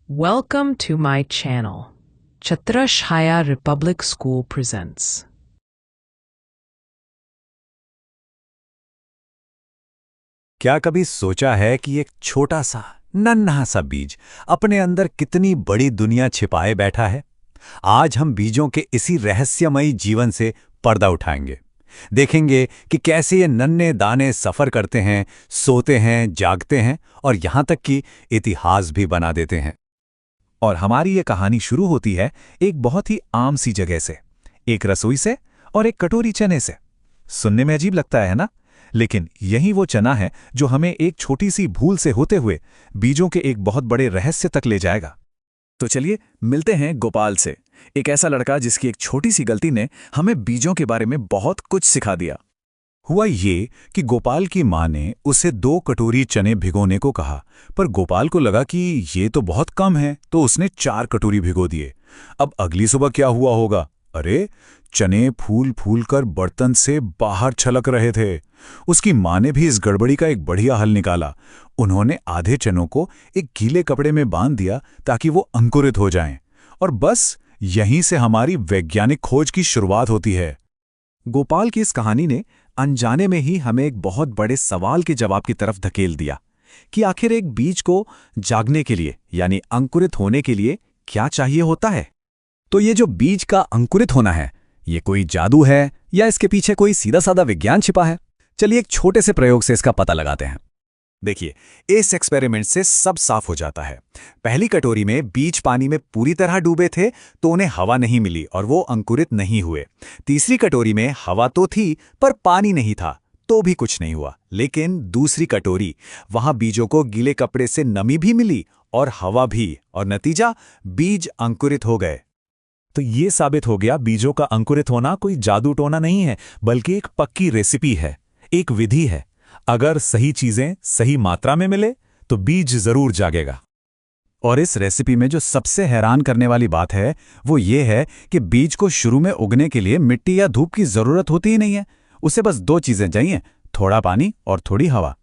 Welcome to my channel. Chhatrashaya Republic School presents. क्या कभी सोचा है कि एक छोटा सा नन्हा सा बीज अपने अंदर कितनी बड़ी दुनिया छिपाए बैठा है? आज हम बीजों के इसी रहस्यमयी जीवन से पर्दा उठाएंगे। देखेंगे कि कैसे ये नन्हे दाने सफर करते हैं, सोते हैं, जागते हैं और यहाँ तक कि इतिहास भी बना देते हैं। और हमारी ये कहानी शुरू होती है एक बहुत ही आम सी जगह से, एक रसोई से और एक कटोरी चने से। सुनने में अजीब लगता है ना? लेकिन यही वो चना है जो हमें एक छोटी सी भूल से होते हुए बीजों के एक बहुत बड़े रहस्य तक ले जाएगा। तो चलिए मिलते हैं गोपाल से, एक ऐसा लड़का जिसकी एक छोटी सी गलती ने हमें बीजों के बारे में बहुत कुछ सिखा दिया। हुआ ये कि गोपाल की माँ ने उसे 2 कटोरी चने भिगोने को कहा, पर गोपाल को लगा कि ये तो बहुत कम है, तो उसने 4 कटोरी भिगो दिए। अब अगली सुबह क्या हुआ होगा? अरे, चने फूल फूल कर बर्तन से बाहर छलक रहे थे। उसकी माँ ने भी इस गड़बड़ी का एक बढ़िया हल निकाला। उन्होंने आधे चनों को एक गीले कपड़े में बांध दिया ताकि वो अंकुरित हो जाएं। और बस यहीं से हमारी वैज्ञानिक खोज की शुरुआत होती है। गोपाल की इस कहानी ने अनजाने में ही हमें एक बहुत बड़े सवाल के जवाब की तरफ धकेल दिया कि आखिर एक बीज को जागने के लिए यानी अंकुरित होने के लिए क्या चाहिए होता है। तो ये जो बीज का अंकुरित होना है, ये कोई जादू है या इसके पीछे कोई सीधा साधा विज्ञान छिपा है? चलिए एक छोटे से प्रयोग से इसका पता लगाते हैं। देखिए, इस एक्सपेरिमेंट से सब साफ हो जाता है। पहली कटोरी में बीज पानी में पूरी तरह डूबे थे तो उन्हें हवा नहीं मिली और वो अंकुरित नहीं हुए। तीसरी कटोरी में हवा तो थी पर पानी नहीं था, तो भी कुछ नहीं हुआ। लेकिन दूसरी कटोरी, वहां बीजों को गीले कपड़े से नमी भी मिली और हवा भी, और नतीजा बीज अंकुरित हो गए। तो ये साबित हो गया बीजों का अंकुरित होना कोई जादू टोना नहीं है, बल्कि एक पक्की रेसिपी है, एक विधि है। अगर सही चीजें सही मात्रा में मिले तो बीज जरूर जागेगा। और इस रेसिपी में जो सबसे हैरान करने वाली बात है वो ये है कि बीज को शुरू में उगने के लिए मिट्टी या धूप की जरूरत होती ही नहीं है। उसे बस 2 चीजें चाहिए, थोड़ा पानी और थोड़ी हवा।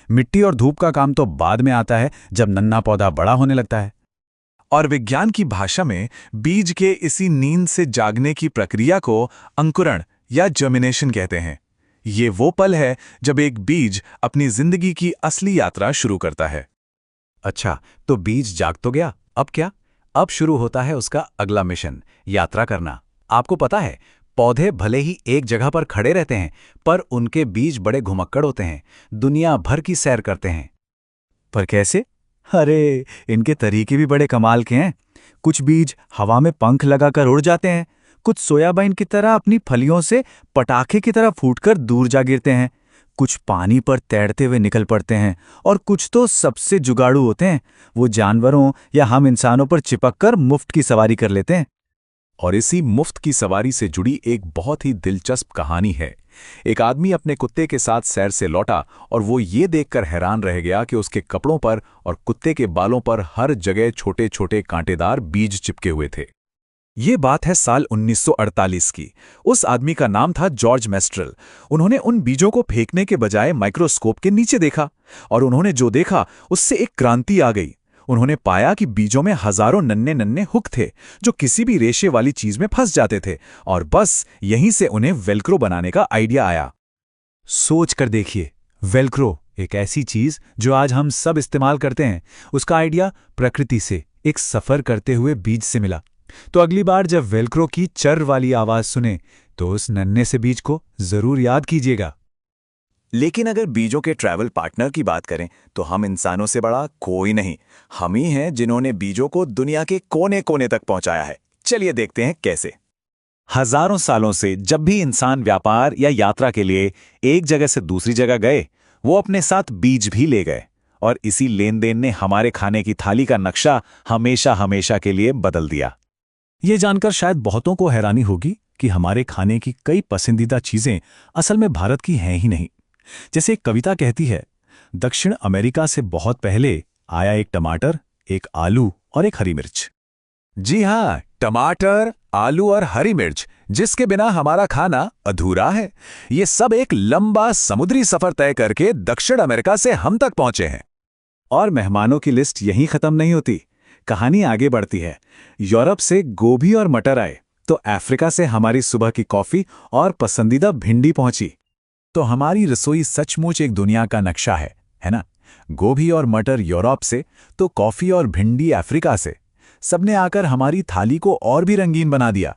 मिट्टी और धूप का काम तो बाद में आता है, जब नन्हा पौधा बड़ा होने लगता है। और विज्ञान की भाषा में बीज के इसी नींद से जागने की प्रक्रिया को अंकुरण या जर्मिनेशन कहते हैं। ये वो पल है जब एक बीज अपनी जिंदगी की असली यात्रा शुरू करता है। अच्छा, तो बीज जाग तो गया, अब क्या? अब शुरू होता है उसका अगला मिशन, यात्रा करना। आपको पता है, पौधे भले ही एक जगह पर खड़े रहते हैं, पर उनके बीज बड़े घुमक्कड़ होते हैं, दुनिया भर की सैर करते हैं। पर कैसे? अरे, इनके तरीके भी बड़े कमाल के हैं। कुछ बीज हवा में पंख लगाकर उड़ जाते हैं, कुछ सोयाबीन की तरह अपनी फलियों से पटाखे की तरह फूटकर दूर जा गिरते हैं, कुछ पानी पर तैरते हुए निकल पड़ते हैं, और कुछ तो सबसे जुगाड़ू होते हैं, वो जानवरों या हम इंसानों पर चिपककर मुफ्त की सवारी कर लेते हैं। और इसी मुफ्त की सवारी से जुड़ी एक बहुत ही दिलचस्प कहानी है। एक आदमी अपने कुत्ते के साथ सैर से लौटा और वो ये देखकर हैरान रह गया कि उसके कपड़ों पर और कुत्ते के बालों पर हर जगह छोटे छोटे कांटेदार बीज चिपके हुए थे। ये बात है साल 1948 की। उस आदमी का नाम था जॉर्ज मेस्ट्रेल। उन्होंने उन बीजों को फेंकने के बजाय माइक्रोस्कोप के नीचे देखा, और उन्होंने जो देखा उससे एक क्रांति आ गई। उन्होंने पाया कि बीजों में हजारों नन्हे नन्हे हुक थे जो किसी भी रेशे वाली चीज में फंस जाते थे, और बस यहीं से उन्हें वेल्क्रो बनाने का आइडिया आया। सोच कर देखिए, वेल्क्रो, एक ऐसी चीज जो आज हम सब इस्तेमाल करते हैं, उसका आइडिया प्रकृति से, एक सफर करते हुए बीज से मिला। तो अगली बार जब वेल्क्रो की चर वाली आवाज सुने तो उस नन्हे से बीज को जरूर याद कीजिएगा। लेकिन अगर बीजों के ट्रैवल पार्टनर की बात करें तो हम इंसानों से बड़ा कोई नहीं। हम ही हैं जिन्होंने बीजों को दुनिया के कोने कोने तक पहुंचाया है। चलिए देखते हैं कैसे। हजारों सालों से जब भी इंसान व्यापार या यात्रा के लिए एक जगह से दूसरी जगह गए, वो अपने साथ बीज भी ले गए, और इसी लेन देन ने हमारे खाने की थाली का नक्शा हमेशा हमेशा के लिए बदल दिया। ये जानकर शायद बहुतों को हैरानी होगी कि हमारे खाने की कई पसंदीदा चीजें असल में भारत की हैं ही नहीं। जैसे एक कविता कहती है, दक्षिण अमेरिका से बहुत पहले आया एक टमाटर, एक आलू और एक हरी मिर्च। जी हाँ, टमाटर, आलू और हरी मिर्च, जिसके बिना हमारा खाना अधूरा है। ये सब एक लंबा समुद्री सफर तय करके दक्षिण अमेरिका से हम तक पहुंचे हैं। और मेहमानों की लिस्ट यहीं खत्म नहीं होती। कहानी आगे बढ़ती है। यूरोप से गोभी और मटर आए तो अफ्रीका से हमारी सुबह की कॉफी और पसंदीदा भिंडी पहुंची। तो हमारी रसोई सचमुच एक दुनिया का नक्शा है ना? गोभी और मटर यूरोप से, तो कॉफी और भिंडी अफ्रीका से। सबने आकर हमारी थाली को और भी रंगीन बना दिया।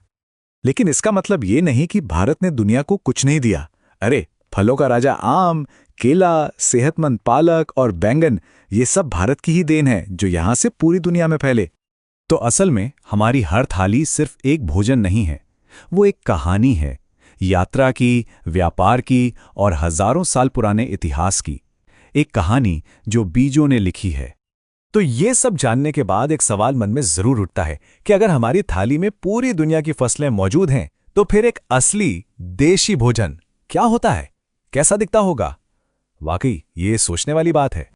लेकिन इसका मतलब ये नहीं कि भारत ने दुनिया को कुछ नहीं दिया। अरे, फलों का राजा आम, केला, सेहतमंद पालक और बैंगन, ये सब भारत की ही देन है जो यहाँ से पूरी दुनिया में फैले। तो असल में हमारी हर थाली सिर्फ एक भोजन नहीं है, वो एक कहानी है, यात्रा की, व्यापार की और हजारों साल पुराने इतिहास की। एक कहानी जो बीजों ने लिखी है। तो ये सब जानने के बाद एक सवाल मन में जरूर उठता है कि अगर हमारी थाली में पूरी दुनिया की फसलें मौजूद हैं, तो फिर एक असली देशी भोजन क्या होता है, कैसा दिखता होगा? वाकई ये सोचने वाली बात है।